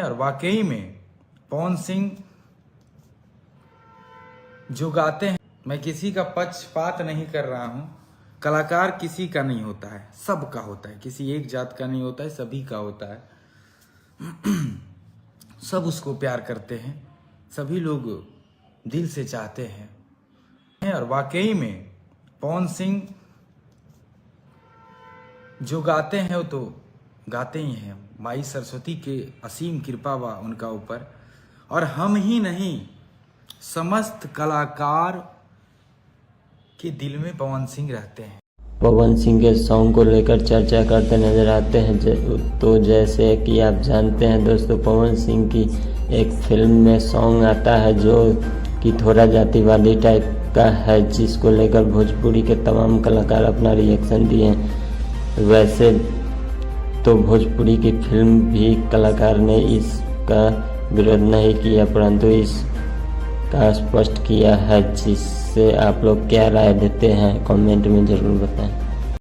और वाकई में पवन सिंह जो गाते हैं, मैं किसी का पक्षपात नहीं कर रहा हूं। कलाकार किसी का नहीं होता है, सबका होता है, किसी एक जात का नहीं होता है, सभी का होता है। सब उसको प्यार करते हैं, सभी लोग दिल से चाहते हैं। और वाकई में पवन सिंह जो गाते हैं वो तो गाते ही हैं। माई सरस्वती के असीम कृपा व उनका ऊपर, और हम ही नहीं समस्त कलाकार के दिल में पवन सिंह रहते हैं। पवन सिंह के सॉन्ग को लेकर चर्चा करते नजर आते हैं। तो जैसे कि आप जानते हैं दोस्तों, पवन सिंह की एक फिल्म में सॉन्ग आता है जो कि थोड़ा जातिवादी टाइप का है, जिसको लेकर भोजपुरी के तमाम कलाकार अपना रिएक्शन दिए हैं। वैसे तो भोजपुरी की फिल्म भी कलाकार ने इसका विरोध नहीं किया, परंतु इसका स्पष्ट किया है। जिससे आप लोग क्या राय देते हैं कमेंट में ज़रूर बताएं।